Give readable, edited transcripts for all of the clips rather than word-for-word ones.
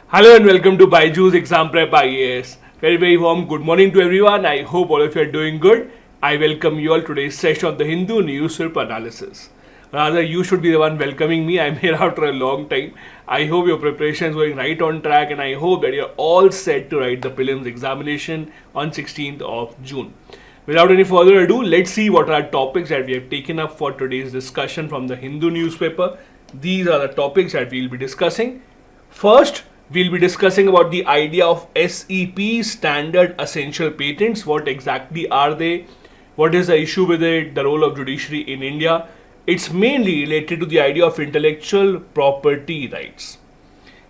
Hello and welcome to Byjus Exam Prep IAS. Very warm good morning to everyone. I hope all of you are doing good. I welcome you all to today's session of the Hindu Newspaper Analysis. Rather, you should be the one welcoming me. I'm here after a long time. I hope your preparation is going right on track and I hope that you're all set to write the Prelims examination on 16th of June. Without any further ado, let's see what are topics that we have taken up for today's discussion from the Hindu newspaper. These are the topics that we'll be discussing. First, we'll be discussing about the idea of SEP, Standard Essential Patents. What exactly are they? What is the issue with it? The role of judiciary in India. It's mainly related to the idea of intellectual property rights.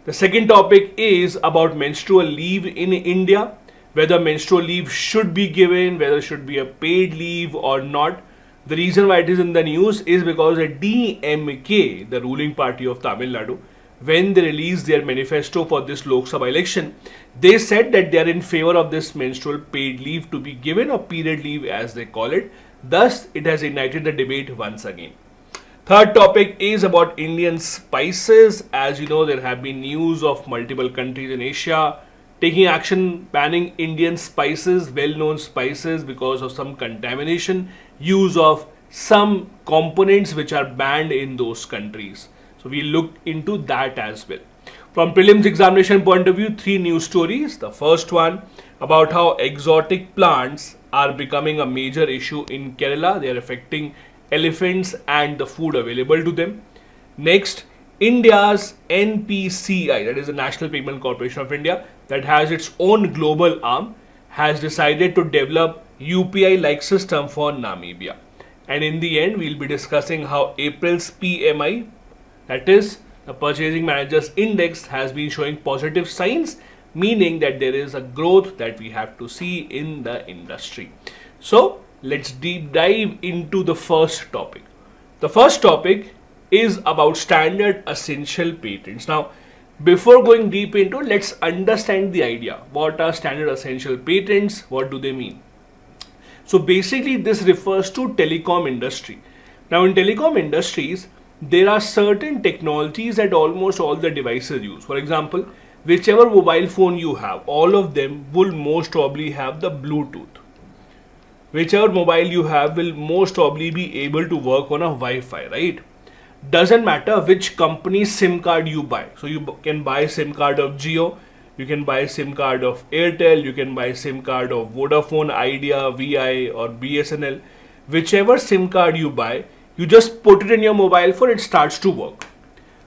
The second topic is about menstrual leave in India. Whether menstrual leave should be given, whether it should be a paid leave or not. The reason why it is in the news is because the DMK, the ruling party of Tamil Nadu, when they released their manifesto for this Lok Sabha election, they said that they are in favor of this menstrual paid leave to be given, or period leave as they call it. Thus, it has ignited the debate once again. Third topic is about Indian spices. As you know, there have been news of multiple countries in Asia taking action banning Indian spices, well-known spices, because of some contamination, use of some components which are banned in those countries. So we looked into that as well. From prelims examination point of view, 3 news stories. The first one about how exotic plants are becoming a major issue in Kerala. They are affecting elephants and the food available to them. Next, India's NPCI, that is the National Payment Corporation of India, that has its own global arm, has decided to develop UPI-like system for Namibia. And in the end, we'll be discussing how April's PMI, that is the Purchasing Managers Index, has been showing positive signs, meaning that there is a growth that we have to see in the industry. So let's deep dive into the first topic. The first topic is about standard essential patents. Now, before going deep into it, let's understand the idea. What are standard essential patents? What do they mean? So basically, this refers to telecom industry. Now, in telecom industries, there are certain technologies that almost all the devices use. For example, whichever mobile phone you have, all of them will most probably have the Bluetooth. Whichever mobile you have will most probably be able to work on a Wi-Fi, right? Doesn't matter which company's SIM card you buy. So you can buy SIM card of Jio, you can buy SIM card of Airtel, you can buy SIM card of Vodafone, Idea, VI or BSNL. Whichever SIM card you buy, you just put it in your mobile phone, it starts to work.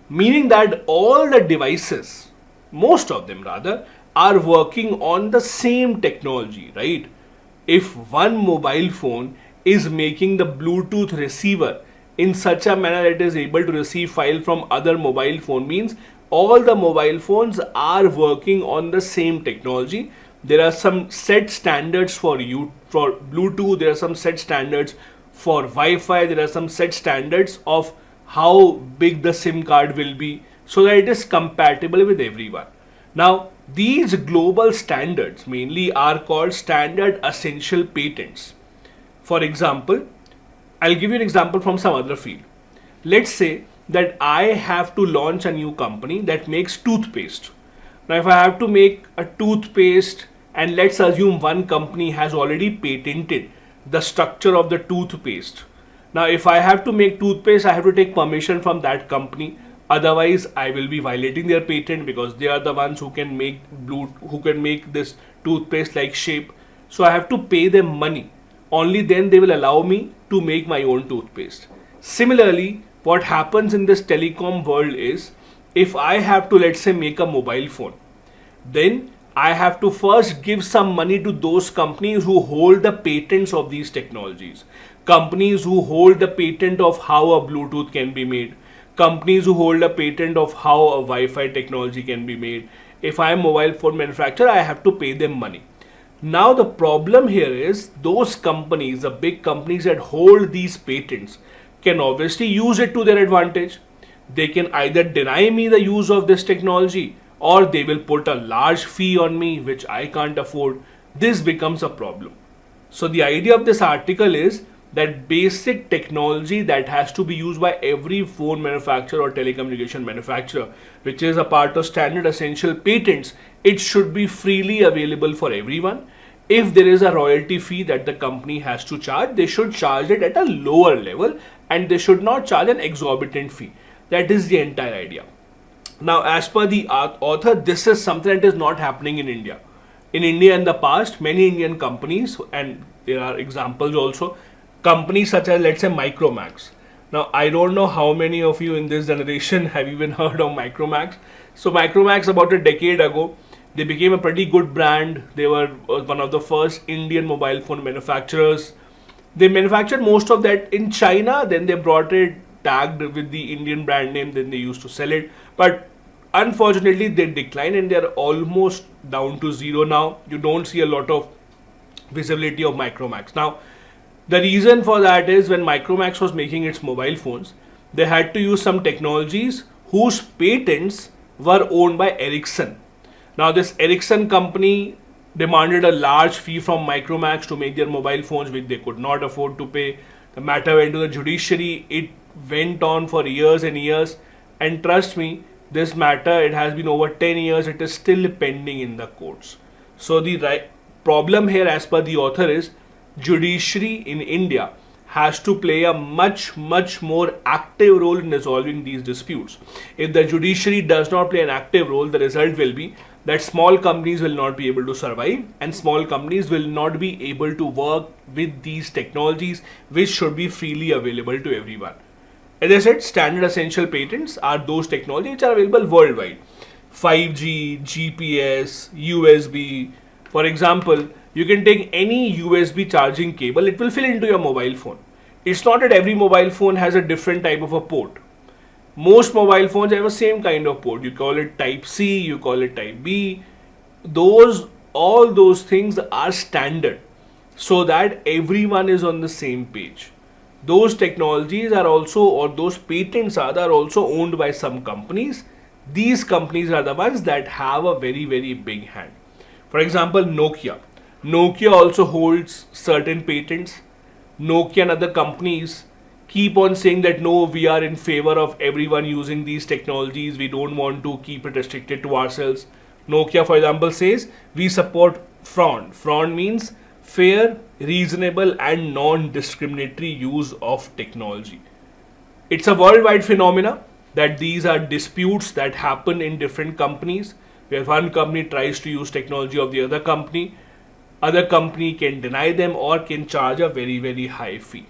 Meaning that all the devices, most of them rather, are working on the same technology, right? If one mobile phone is making the Bluetooth receiver in such a manner that it is able to receive file from other mobile phone, means all the mobile phones are working on the same technology. There are some set standards for Bluetooth, there are some set standards for Wi-Fi, there are some set standards of how big the SIM card will be so that it is compatible with everyone. Now, these global standards mainly are called standard essential patents. For example, I'll give you an example from some other field. Let's say that I have to launch a new company that makes toothpaste. Now, if I have to make a toothpaste, and let's assume one company has already patented the structure of the toothpaste. Now, if I have to make toothpaste, I have to take permission from that company. Otherwise, I will be violating their patent because they are the ones who can make this toothpaste like shape. So I have to pay them money. Only then they will allow me to make my own toothpaste. Similarly, what happens in this telecom world is, if I have to, let's say, make a mobile phone, then I have to first give some money to those companies who hold the patents of these technologies. Companies who hold the patent of how a Bluetooth can be made. Companies who hold a patent of how a Wi-Fi technology can be made. If I am a mobile phone manufacturer, I have to pay them money. Now the problem here is those companies, the big companies that hold these patents, can obviously use it to their advantage. They can either deny me the use of this technology, or they will put a large fee on me which I can't afford. This becomes a problem. So the idea of this article is that basic technology that has to be used by every phone manufacturer or telecommunication manufacturer, which is a part of standard essential patents, it should be freely available for everyone. If there is a royalty fee that the company has to charge, they should charge it at a lower level and they should not charge an exorbitant fee. That is the entire idea. Now, as per the author, this is something that is not happening in India. In India in the past, many Indian companies, and there are examples also, companies such as, let's say, Micromax. Now, I don't know how many of you in this generation have even heard of Micromax. So Micromax, about a decade ago, they became a pretty good brand. They were one of the first Indian mobile phone manufacturers. They manufactured most of that in China, then they brought it tagged with the Indian brand name, then they used to sell it. But unfortunately, they declined and they're almost down to zero now. You don't see a lot of visibility of Micromax. Now, the reason for that is when Micromax was making its mobile phones, they had to use some technologies whose patents were owned by Ericsson. Now, this Ericsson company demanded a large fee from Micromax to make their mobile phones, which they could not afford to pay. The matter went to the judiciary. It went on for years and years. And trust me, this matter, it has been over 10 years. It is still pending in the courts. So the problem here, as per the author, is judiciary in India has to play a much more active role in resolving these disputes. If the judiciary does not play an active role, the result will be that small companies will not be able to survive and small companies will not be able to work with these technologies which should be freely available to everyone. As I said, standard essential patents are those technologies which are available worldwide. 5G, GPS, USB. For example, you can take any USB charging cable, it will fit into your mobile phone. It's not that every mobile phone has a different type of a port. Most mobile phones have the same kind of port. You call it type C, you call it type B. All those things are standard so that everyone is on the same page. Those technologies are also, or those patents are also owned by some companies. These companies are the ones that have a very big hand. For example, Nokia. Nokia also holds certain patents. Nokia and other companies keep on saying that no, we are in favor of everyone using these technologies. We don't want to keep it restricted to ourselves. Nokia, for example, says we support FRON. FRON means fair, reasonable and non-discriminatory use of technology. It's a worldwide phenomena that these are disputes that happen in different companies where one company tries to use technology of the other company can deny them or can charge a very high fee.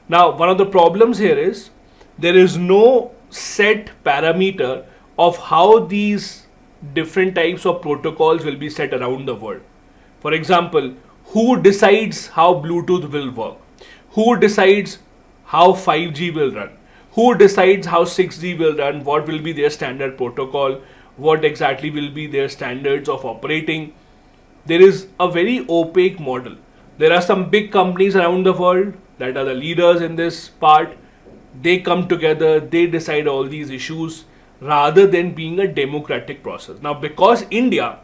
Now, one of the problems here is there is no set parameter of how these different types of protocols will be set around the world. For example, who decides how Bluetooth will work? Who decides how 5G will run? Who decides how 6G will run? What will be their standard protocol? What exactly will be their standards of operating? There is a very opaque model. There are some big companies around the world that are the leaders in this part. They come together, they decide all these issues rather than being a democratic process. Now, because India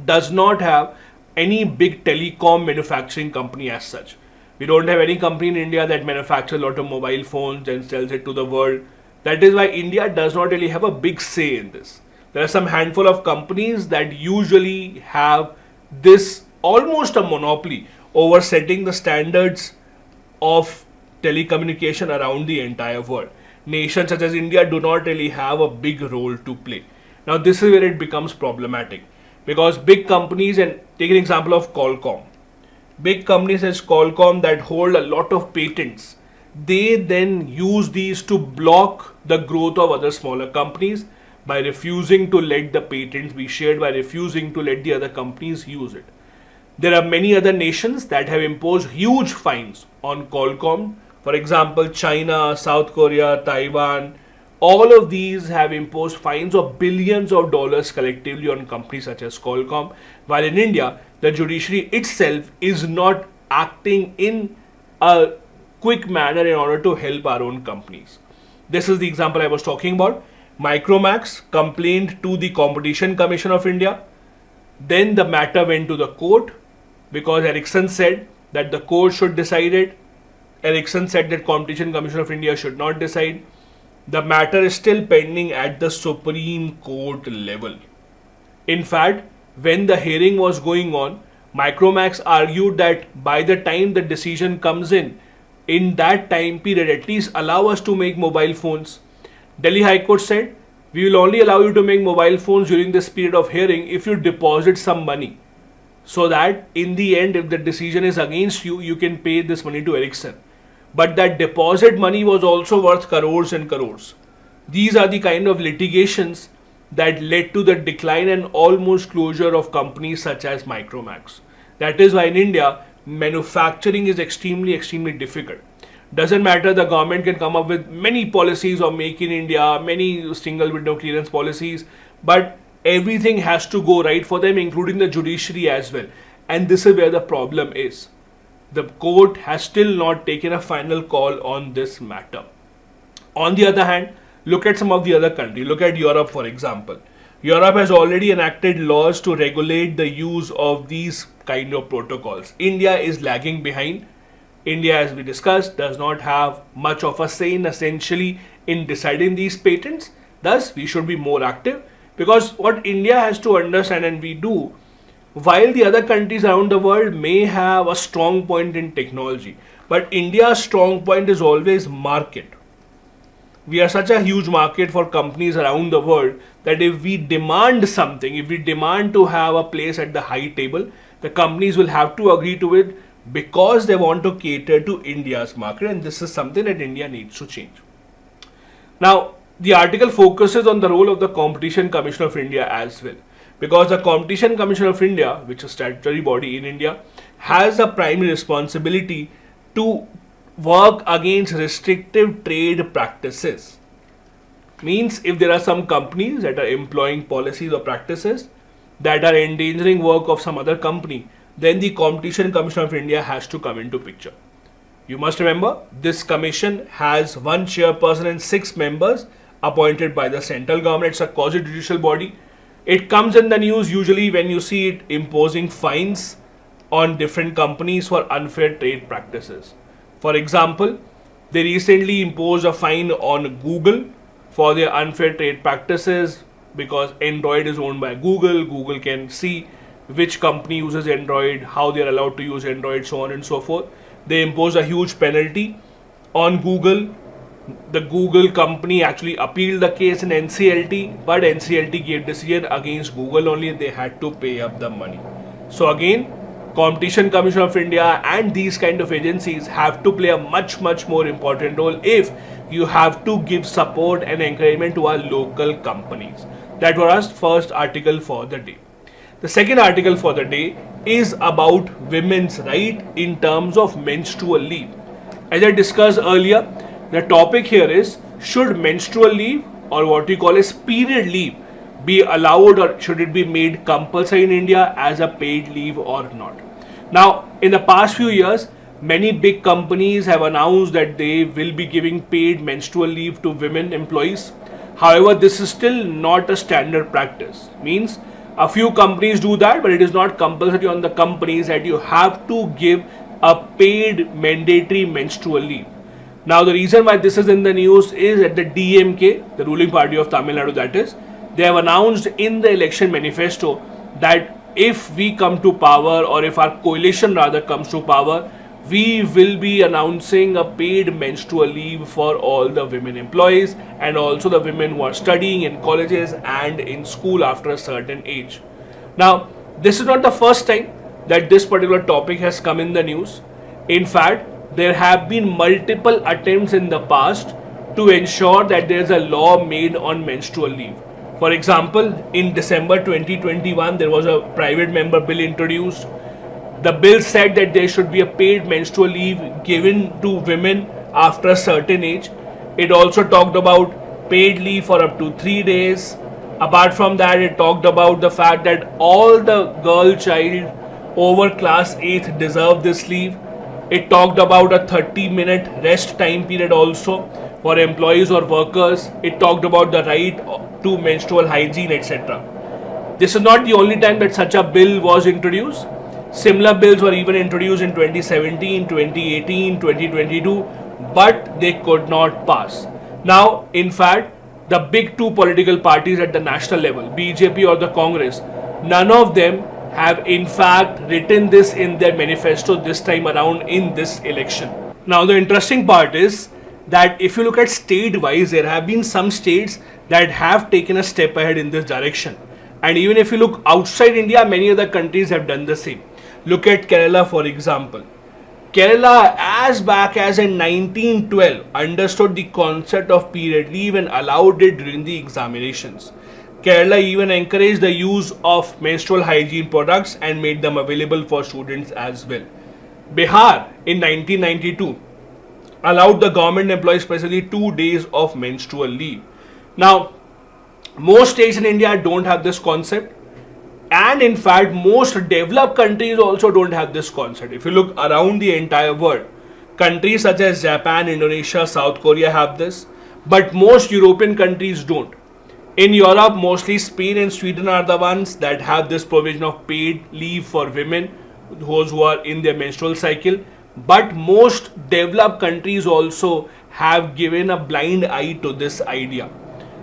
does not have any big telecom manufacturing company as such, we don't have any company in India that manufactures a lot of mobile phones and sells it to the world. That is why India does not really have a big say in this. There are some handful of companies that usually have this almost a monopoly over setting the standards of telecommunication around the entire world. Nations such as India do not really have a big role to play. Now, this is where it becomes problematic because big companies, and take an example of Qualcomm. Big companies as Qualcomm that hold a lot of patents, they then use these to block the growth of other smaller companies by refusing to let the patents be shared, by refusing to let the other companies use it. There are many other nations that have imposed huge fines on Qualcomm. For example, China, South Korea, Taiwan, all of these have imposed fines of billions of dollars collectively on companies such as Qualcomm. While in India, the judiciary itself is not acting in a quick manner in order to help our own companies. This is the example I was talking about. Micromax complained to the Competition Commission of India. Then the matter went to the court because Ericsson said that the court should decide it. Ericsson said that Competition Commission of India should not decide. The matter is still pending at the Supreme Court level. In fact, when the hearing was going on, Micromax argued that by the time the decision comes in that time period, at least allow us to make mobile phones. Delhi High Court said, we will only allow you to make mobile phones during this period of hearing if you deposit some money. So that in the end, if the decision is against you, you can pay this money to Ericsson. But that deposit money was also worth crores and crores. These are the kind of litigations that led to the decline and almost closure of companies such as Micromax. That is why in India, manufacturing is extremely difficult. Doesn't matter, the government can come up with many policies of Make in India, many single window clearance policies, but everything has to go right for them, including the judiciary as well. And this is where the problem is. The court has still not taken a final call on this matter. On the other hand, look at some of the other countries. Look at Europe, for example. Europe has already enacted laws to regulate the use of these kind of protocols. India is lagging behind. India, as we discussed, does not have much of a say essentially in deciding these patents. Thus, we should be more active, because what India has to understand, and we do, while the other countries around the world may have a strong point in technology, but India's strong point is always market. We are such a huge market for companies around the world that if we demand something, if we demand to have a place at the high table, the companies will have to agree to it because they want to cater to India's market, and this is something that India needs to change. Now, the article focuses on the role of the Competition Commission of India as well, because the Competition Commission of India, which is a statutory body in India, has a primary responsibility to work against restrictive trade practices. Means if there are some companies that are employing policies or practices that are endangering work of some other company, then the Competition Commission of India has to come into picture. You must remember, this commission has one chairperson and 6 members appointed by the central government. It's a quasi-judicial body. It comes in the news usually when you see it imposing fines on different companies for unfair trade practices. For example, they recently imposed a fine on Google for their unfair trade practices because Android is owned by Google. Google can see which company uses Android, how they are allowed to use Android, so on and so forth. They imposed a huge penalty on Google. The Google company actually appealed the case in NCLT, but NCLT gave decision against Google only. They had to pay up the money. So again, Competition Commission of India and these kind of agencies have to play a much more important role if you have to give support and encouragement to our local companies. That was our first article for the day. The second article for the day is about women's right in terms of menstrual leave. As I discussed earlier, the topic here is, should menstrual leave, or what we call as period leave, be allowed, or should it be made compulsory in India as a paid leave or not? Now, in the past few years, many big companies have announced that they will be giving paid menstrual leave to women employees. However, this is still not a standard practice. Means a few companies do that, but it is not compulsory on the companies that you have to give a paid mandatory menstrual leave. Now, the reason why this is in the news is that the DMK, the ruling party of Tamil Nadu, that is, they have announced in the election manifesto that if we come to power, or if our coalition rather comes to power, we will be announcing a paid menstrual leave for all the women employees and also the women who are studying in colleges and in school after a certain age. Now, this is not the first time that this particular topic has come in the news. In fact, there have been multiple attempts in the past to ensure that there is a law made on menstrual leave. For example, in December 2021, there was a private member bill introduced. The bill said that there should be a paid menstrual leave given to women after a certain age. It also talked about paid leave for up to 3 days. Apart from that, it talked about the fact that all the girl child over class 8 deserve this leave. It talked about a 30-minute rest time period also for employees or workers. It talked about the right to menstrual hygiene, etc. This is not the only time that such a bill was introduced. Similar bills were even introduced in 2017, 2018, 2022, but they could not pass. Now, in fact, the big two political parties at the national level, BJP or the Congress, none of them have in fact written this in their manifesto this time around in this election. Now, the interesting part is that if you look at state-wise, there have been some states that have taken a step ahead in this direction. And even if you look outside India, many other countries have done the same. Look at Kerala, for example. Kerala, as back as in 1912, understood the concept of period leave and allowed it during the examinations. Kerala even encouraged the use of menstrual hygiene products and made them available for students as well. Bihar, in 1992, allowed the government employees especially 2 days of menstrual leave. Now, most states in India don't have this concept. And in fact, most developed countries also don't have this concept. If you look around the entire world, countries such as Japan, Indonesia, South Korea have this, but most European countries don't. In Europe, mostly Spain and Sweden are the ones that have this provision of paid leave for women, those who are in their menstrual cycle. But most developed countries also have given a blind eye to this idea.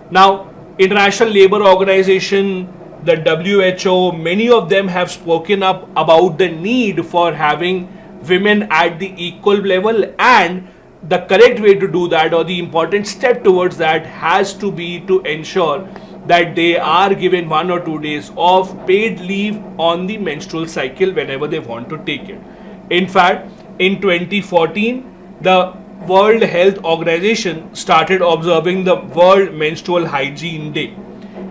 Now, International Labour Organization, the WHO, many of them have spoken up about the need for having women at the equal level, and the correct way to do that, or the important step towards that, has to be to ensure that they are given 1 or 2 days of paid leave on the menstrual cycle whenever they want to take it. In fact, in 2014, the World Health Organization started observing the World Menstrual Hygiene Day.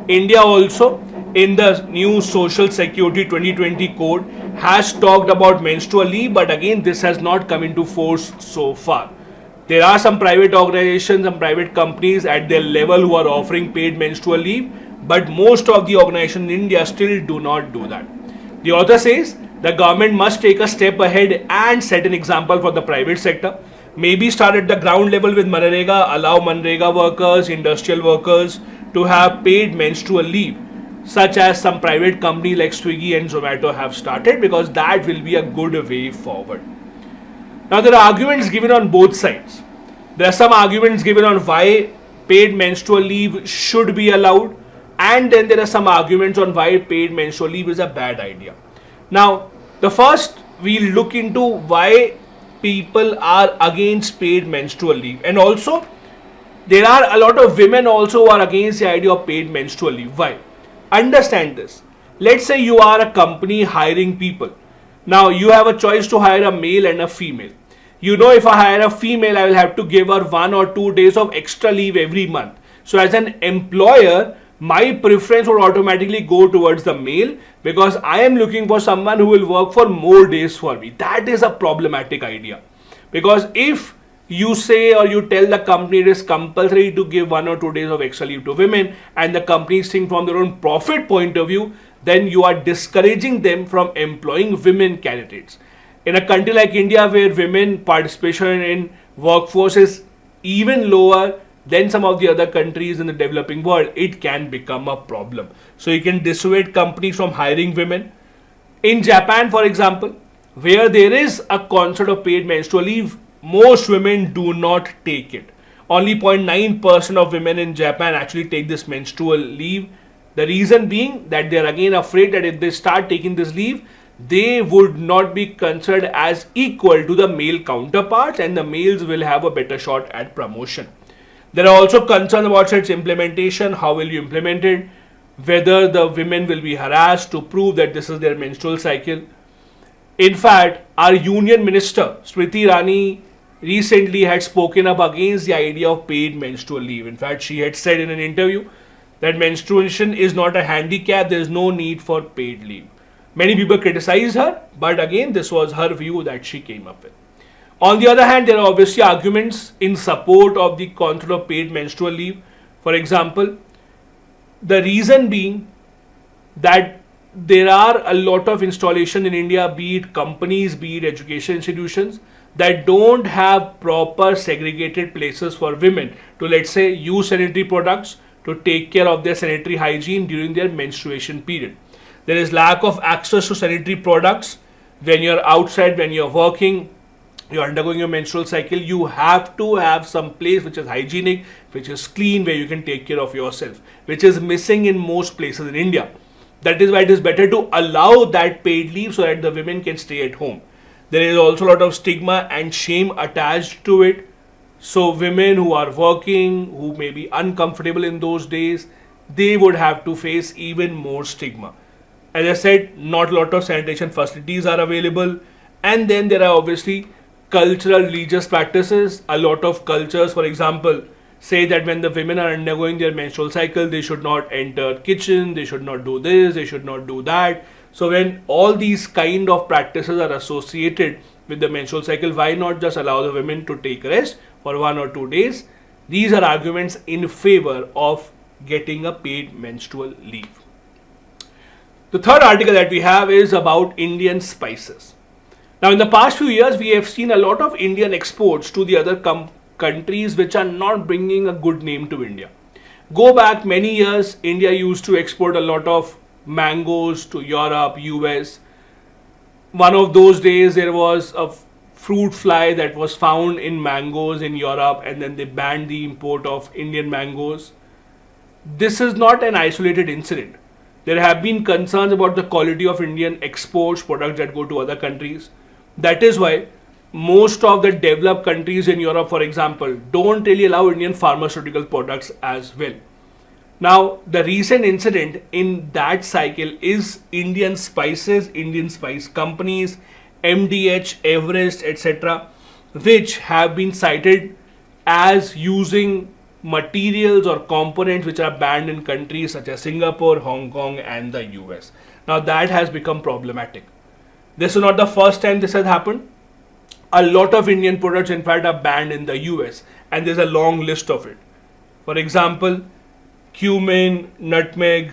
India also, in the new Social Security 2020 code, has talked about menstrual leave, but again, this has not come into force so far. There are some private organizations and private companies at their level who are offering paid menstrual leave, but most of the organizations in India still do not do that. The author says the government must take a step ahead and set an example for the private sector. Maybe start at the ground level with Manrega, allow Manrega workers, industrial workers to have paid menstrual leave, such as some private companies like Swiggy and Zomato have started, because that will be a good way forward. Now, there are arguments given on both sides. There are some arguments given on why paid menstrual leave should be allowed, and then there are some arguments on why paid menstrual leave is a bad idea. Now, the first, we'll look into why people are against paid menstrual leave, and also there are a lot of women also who are against the idea of paid menstrual leave. Why? Understand this. Let's say you are a company hiring people. Now, you have a choice to hire a male and a female. You know, if I hire a female, I will have to give her 1 or 2 days of extra leave every month. So as an employer, my preference would automatically go towards the male, because I am looking for someone who will work for more days for me. That is a problematic idea, because if you say or you tell the company it is compulsory to give 1 or 2 days of extra leave to women, and the companies think from their own profit point of view, then you are discouraging them from employing women candidates. In a country like India, where women participation in workforce is even lower than some of the other countries in the developing world, it can become a problem. So you can dissuade companies from hiring women. In Japan, for example, where there is a concept of paid menstrual leave, most women do not take it. Only 0.9% of women in Japan actually take this menstrual leave. The reason being that they are again afraid that if they start taking this leave, they would not be considered as equal to the male counterparts, and the males will have a better shot at promotion. There are also concerns about its implementation. How will you implement it? Whether the women will be harassed to prove that this is their menstrual cycle. In fact, our union minister, Smriti Irani, recently had spoken up against the idea of paid menstrual leave. In fact, she had said in an interview that menstruation is not a handicap, there is no need for paid leave. Many people criticized her, but again, this was her view that she came up with. On the other hand, there are obviously arguments in support of the concept of paid menstrual leave. For example, the reason being that there are a lot of installation in India, be it companies, be it education institutions, that don't have proper segregated places for women to, let's say, use sanitary products to take care of their sanitary hygiene during their menstruation period. There is lack of access to sanitary products when you're outside, when you're working, you're undergoing your menstrual cycle, you have to have some place which is hygienic, which is clean, where you can take care of yourself, which is missing in most places in India. That is why it is better to allow that paid leave so that the women can stay at home. There is also a lot of stigma and shame attached to it. So women who are working, who may be uncomfortable in those days, they would have to face even more stigma. As I said, not a lot of sanitation facilities are available. And then there are obviously cultural religious practices. A lot of cultures, for example, say that when the women are undergoing their menstrual cycle, they should not enter kitchen, they should not do this, they should not do that. So when all these kind of practices are associated with the menstrual cycle, why not just allow the women to take rest for 1 or 2 days? These are arguments in favor of getting a paid menstrual leave. The third article that we have is about Indian spices. Now, in the past few years, we have seen a lot of Indian exports to the other countries which are not bringing a good name to India. Go back many years, India used to export a lot of mangoes to Europe, US. One of those days, there was a fruit fly that was found in mangoes in Europe, and then they banned the import of Indian mangoes. This is not an isolated incident. There have been concerns about the quality of Indian exports, products that go to other countries. That is why most of the developed countries in Europe, for example, don't really allow Indian pharmaceutical products as well. Now, the recent incident in that cycle is Indian spices, Indian spice companies, MDH, Everest, etc., which have been cited as using materials or components which are banned in countries such as Singapore, Hong Kong, and the US. Now, that has become problematic. This is not the first time this has happened. A lot of Indian products, in fact, are banned in the US, and there's a long list of it. For example, cumin, nutmeg,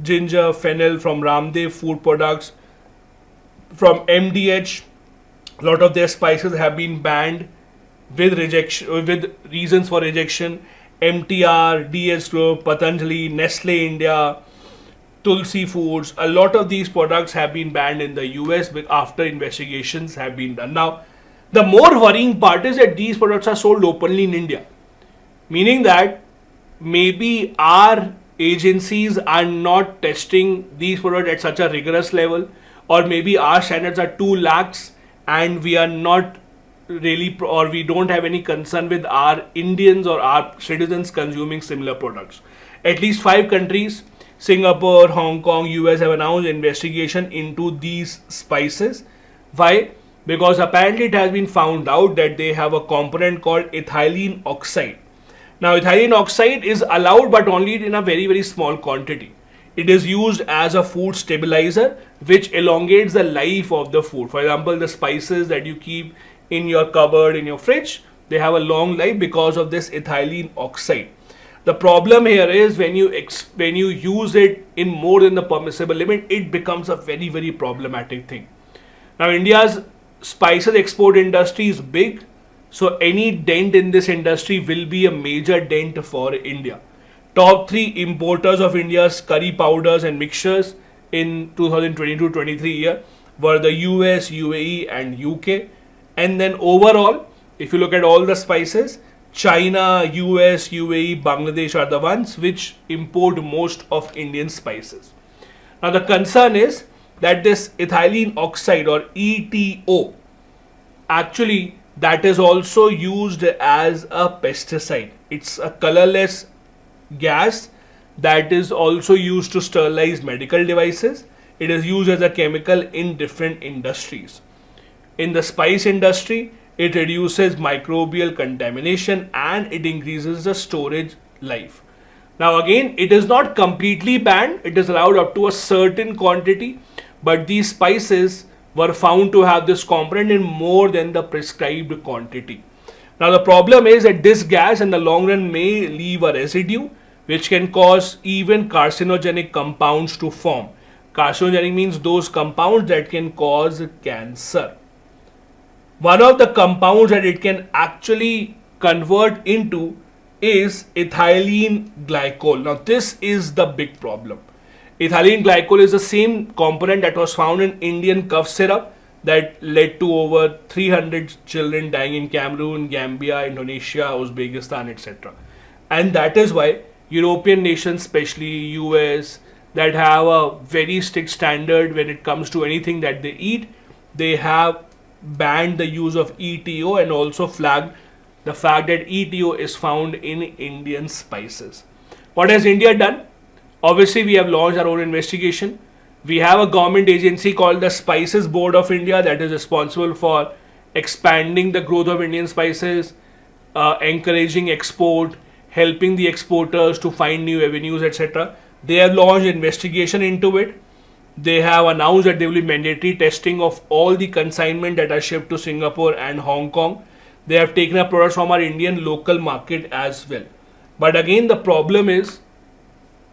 ginger, fennel from Ramdev food products. From MDH, a lot of their spices have been banned with reasons for rejection. MTR, DS Group, Patanjali, Nestle India, Tulsi Foods, a lot of these products have been banned in the US after investigations have been done. Now, the more worrying part is that these products are sold openly in India, meaning that maybe our agencies are not testing these products at such a rigorous level, or maybe our standards are too lax and we are not really, or we don't have any concern with our Indians or our citizens consuming similar products. At least 5 countries, Singapore, Hong Kong, US, have announced investigation into these spices. Why? Because apparently it has been found out that they have a component called ethylene oxide. Now, ethylene oxide is allowed but only in a very, very small quantity. It is used as a food stabilizer which elongates the life of the food. For example, the spices that you keep in your cupboard, in your fridge, they have a long life because of this ethylene oxide. The problem here is when you use it in more than the permissible limit, it becomes a very, very problematic thing. Now, India's spices export industry is big, so any dent in this industry will be a major dent for India. Top 3 importers of India's curry powders and mixtures in 2022-23 year were the US, UAE, and UK. And then overall, if you look at all the spices, China, US, UAE, Bangladesh are the ones which import most of Indian spices. Now, the concern is that this ethylene oxide or ETO, actually that is also used as a pesticide. It's a colorless gas that is also used to sterilize medical devices. It is used as a chemical in different industries. In the spice industry, it reduces microbial contamination and it increases the storage life. Now again, it is not completely banned. It is allowed up to a certain quantity, but these spices were found to have this component in more than the prescribed quantity. Now the problem is that this gas in the long run may leave a residue which can cause even carcinogenic compounds to form. Carcinogenic means those compounds that can cause cancer. One of the compounds that it can actually convert into is ethylene glycol. Now this is the big problem. Ethylene glycol is the same component that was found in Indian cough syrup that led to over 300 children dying in Cameroon, Gambia, Indonesia, Uzbekistan, etc. And that is why European nations, especially US, that have a very strict standard when it comes to anything that they eat, they have banned the use of ETO and also flagged the fact that ETO is found in Indian spices. What has India done? Obviously, we have launched our own investigation. We have a government agency called the Spices Board of India that is responsible for expanding the growth of Indian spices, encouraging export, helping the exporters to find new avenues, etc. They have launched investigation into it. They have announced that there will be mandatory testing of all the consignment that are shipped to Singapore and Hong Kong. They have taken up products from our Indian local market as well. But again, the problem is,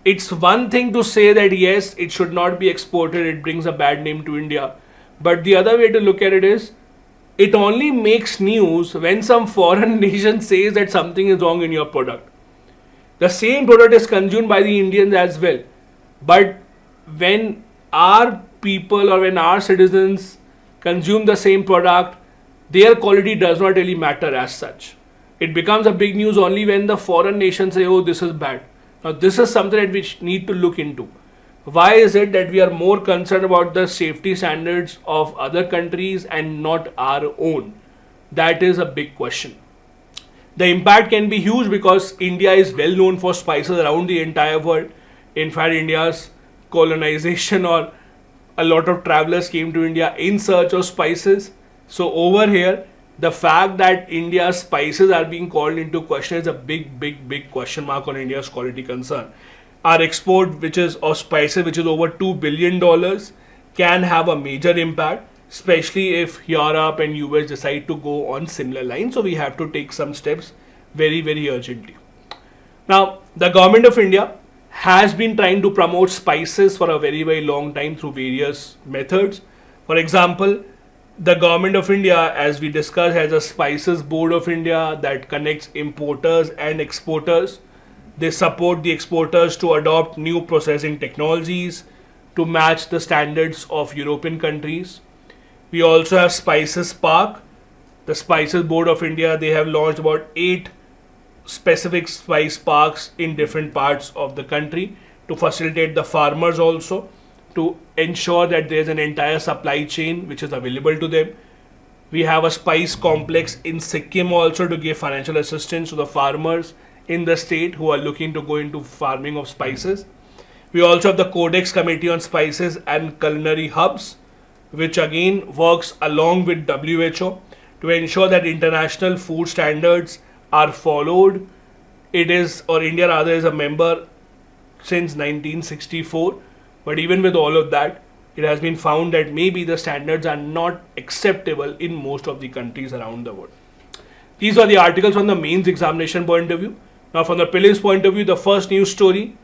it's one thing to say that yes, it should not be exported, it brings a bad name to India. But the other way to look at it is, it only makes news when some foreign nation says that something is wrong in your product. The same product is consumed by the Indians as well. But when our people or when our citizens consume the same product, their quality does not really matter as such. It becomes a big news only when the foreign nations say, oh, this is bad. Now, this is something that we need to look into. Why is it that we are more concerned about the safety standards of other countries and not our own? That is a big question. The impact can be huge because India is well known for spices around the entire world. In fact, India's colonization or a lot of travelers came to India in search of spices. So over here, the fact that India's spices are being called into question is a big question mark on India's quality concern. Our export, which is of spices, which is over $2 billion, can have a major impact, especially if Europe and US decide to go on similar lines. So we have to take some steps very urgently. Now, the government of India has been trying to promote spices for a very long time through various methods. For example, the government of India, as we discussed, has a Spices Board of India that connects importers and exporters. They support the exporters to adopt new processing technologies to match the standards of European countries. We also have Spices Park. The Spices Board of India, they have launched about 8 specific spice parks in different parts of the country to facilitate the farmers also, to ensure that there is an entire supply chain which is available to them. We have a spice complex in Sikkim also to give financial assistance to the farmers in the state who are looking to go into farming of spices. We also have the Codex Committee on Spices and Culinary Hubs, which again works along with WHO to ensure that international food standards are followed. India rather is a member since 1964. But even with all of that, it has been found that maybe the standards are not acceptable in most of the countries around the world. These are the articles from the mains examination point of view. Now, from the prelims point of view, the first news story.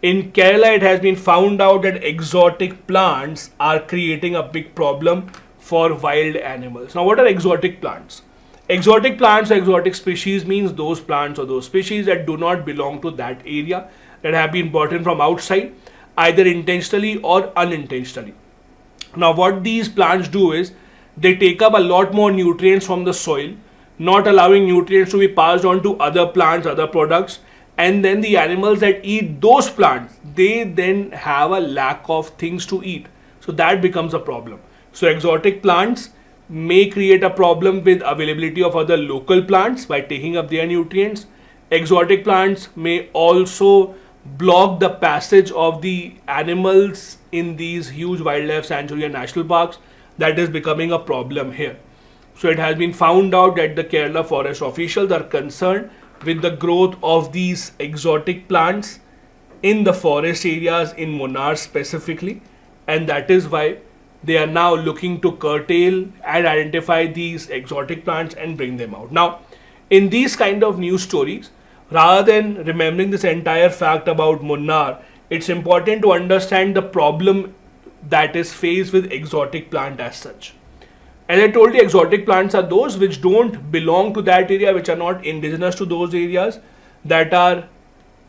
In Kerala, it has been found out that exotic plants are creating a big problem for wild animals. Now, what are exotic plants? Exotic plants or exotic species means those plants or those species that do not belong to that area, that have been brought in from outside, either intentionally or unintentionally. Now, what these plants do is they take up a lot more nutrients from the soil, not allowing nutrients to be passed on to other plants, other products, and then the animals that eat those plants, they then have a lack of things to eat. So that becomes a problem. So exotic plants may create a problem with availability of other local plants by taking up their nutrients. Exotic plants may also block the passage of the animals in these huge wildlife sanctuary and national parks. That is becoming a problem here. So it has been found out that the Kerala forest officials are concerned with the growth of these exotic plants in the forest areas in Munnar specifically, and that is why they are now looking to curtail and identify these exotic plants and bring them out. Now, in these kind of news stories, rather than remembering this entire fact about Munnar, it's important to understand the problem that is faced with exotic plant as such. As I told you, exotic plants are those which don't belong to that area, which are not indigenous to those areas, that are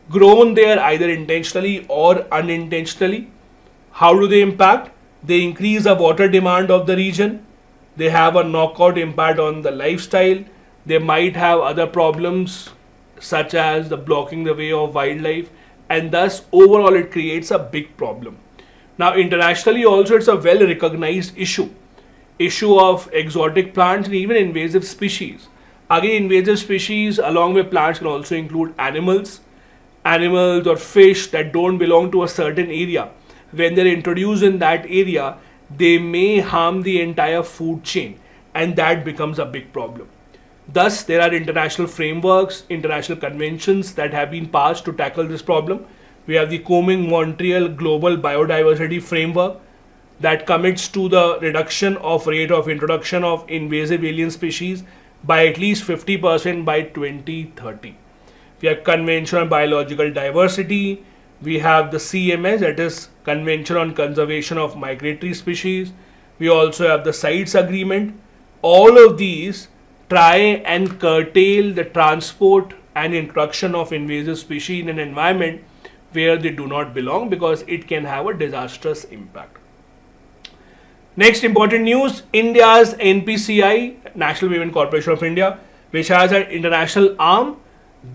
grown there either intentionally or unintentionally. How do they impact? They increase the water demand of the region. They have a knockout impact on the lifestyle. They might have other problems such as the blocking the way of wildlife, and thus overall it creates a big problem. Now internationally also it's a well recognized issue of exotic plants and even invasive species. Again, invasive species along with plants can also include animals or fish that don't belong to a certain area. When they're introduced in that area, they may harm the entire food chain, and that becomes a big problem. Thus, there are international frameworks, international conventions that have been passed to tackle this problem. We have the Montreal Global Biodiversity Framework that commits to the reduction of rate of introduction of invasive alien species by at least 50% by 2030. We have Convention on Biological Diversity. We have the CMS, that is Convention on Conservation of Migratory Species. We also have the CITES Agreement. All of these try and curtail the transport and introduction of invasive species in an environment where they do not belong, because it can have a disastrous impact. Next important news, India's NPCI, National Women Corporation of India, which has an international arm,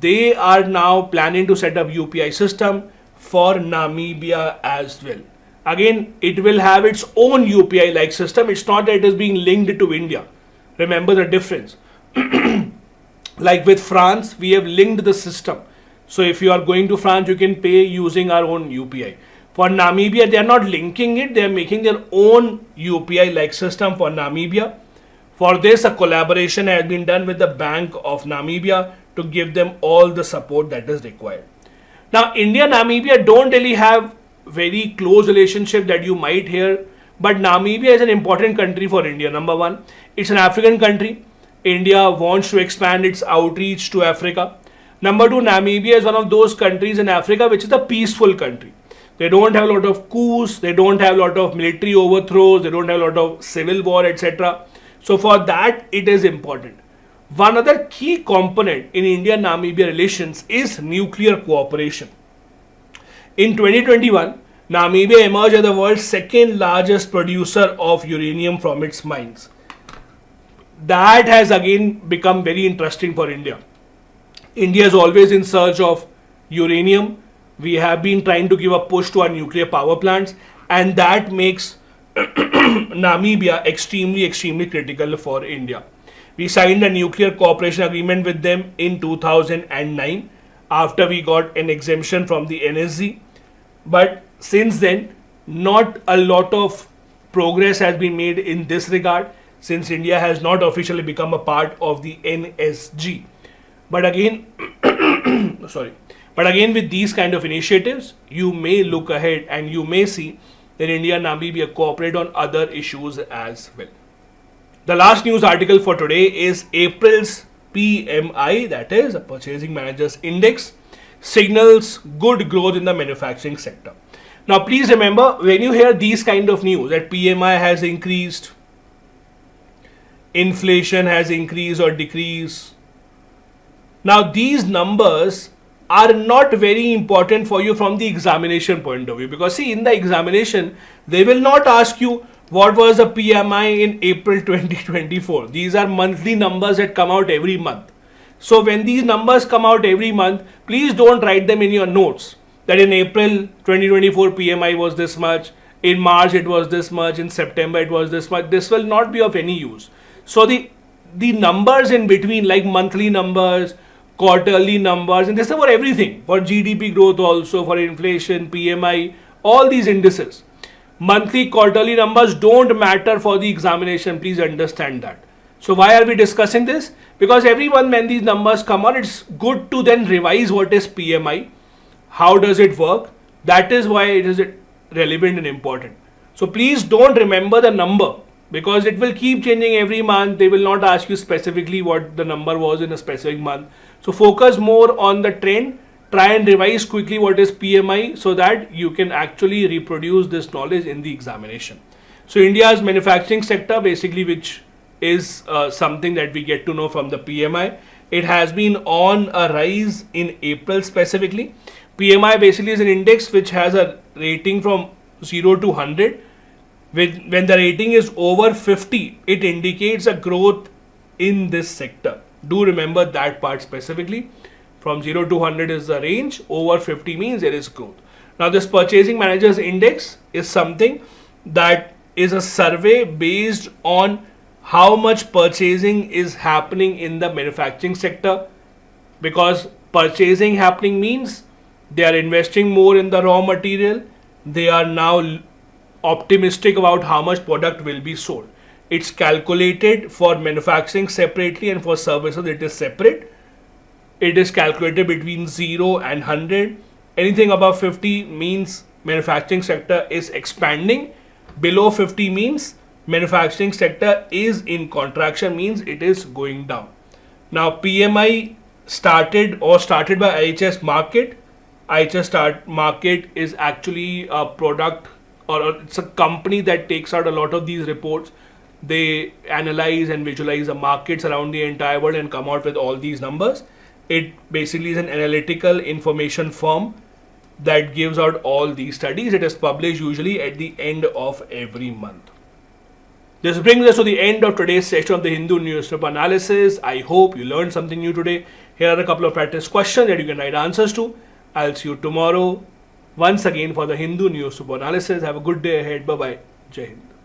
they are now planning to set up UPI system for Namibia as well. Again, it will have its own UPI-like system. It's not that it is being linked to India. Remember the difference. Like with France, we have linked the system. So if you are going to France, you can pay using our own UPI. For Namibia, they are not linking it. They are making their own UPI-like system for Namibia. For this, a collaboration has been done with the Bank of Namibia to give them all the support that is required. Now, India and Namibia don't really have very close relationship that you might hear, but Namibia is an important country for India. Number one, it's an African country. India wants to expand its outreach to Africa. Number two, Namibia is one of those countries in Africa which is a peaceful country. They don't have a lot of coups, they don't have a lot of military overthrows, they don't have a lot of civil war, etc. So for that, it is important. One other key component in India-Namibia relations is nuclear cooperation. In 2021, Namibia emerged as the world's second largest producer of uranium from its mines. That has again become very interesting for India. India is always in search of uranium. We have been trying to give a push to our nuclear power plants, and that makes Namibia extremely critical for India. We signed a nuclear cooperation agreement with them in 2009 after we got an exemption from the NSG. But since then, not a lot of progress has been made in this regard, since India has not officially become a part of the NSG. But again, with these kind of initiatives, you may look ahead and you may see that India and Namibia cooperate on other issues as well. The last news article for today is April's PMI, that is a Purchasing Managers Index, signals good growth in the manufacturing sector. Now please remember, when you hear these kind of news that PMI has increased, inflation has increased or decreased, now these numbers are not very important for you from the examination point of view, because see, in the examination they will not ask you what was the PMI in April 2024. These are monthly numbers that come out every month. So when these numbers come out every month, please don't write them in your notes that in April 2024 PMI was this much, in March it was this much, in September it was this much. This will not be of any use. So the numbers in between, like monthly numbers, quarterly numbers, and this is for everything, for GDP growth also, for inflation, PMI, all these indices. Monthly, quarterly numbers don't matter for the examination, please understand that. So why are we discussing this? Because everyone, when these numbers come on, it's good to then revise what is PMI, how does it work. That is why it is relevant and important. So please don't remember the number, because it will keep changing every month. They will not ask you specifically what the number was in a specific month. So focus more on the trend. Try and revise quickly what is PMI so that you can actually reproduce this knowledge in the examination. So India's manufacturing sector, basically, which is something that we get to know from the PMI, it has been on a rise in April specifically. PMI basically is an index which has a rating from 0 to 100. When the rating is over 50, it indicates a growth in this sector. Do remember that part specifically. From 0 to 100 is the range, over 50 means there is growth. Now this Purchasing Managers Index is something that is a survey based on how much purchasing is happening in the manufacturing sector, because purchasing happening means they are investing more in the raw material. They are now optimistic about how much product will be sold. It's calculated for manufacturing separately and for services it is separate. It is calculated between 0 and 100. Anything above 50 means manufacturing sector is expanding. Below 50 means manufacturing sector is in contraction, means it is going down. Now PMI started by IHS Market. IHS Market is actually a product, or it's a company that takes out a lot of these reports. They analyze and visualize the markets around the entire world and come out with all these numbers. It basically is an analytical information firm that gives out all these studies. It is published usually at the end of every month. This brings us to the end of today's session of the Hindu Newspaper Analysis. I hope you learned something new today. Here are a couple of practice questions that you can write answers to. I'll see you tomorrow once again for the Hindu Newspaper Analysis. Have a good day ahead. Bye-bye. Jai Hind.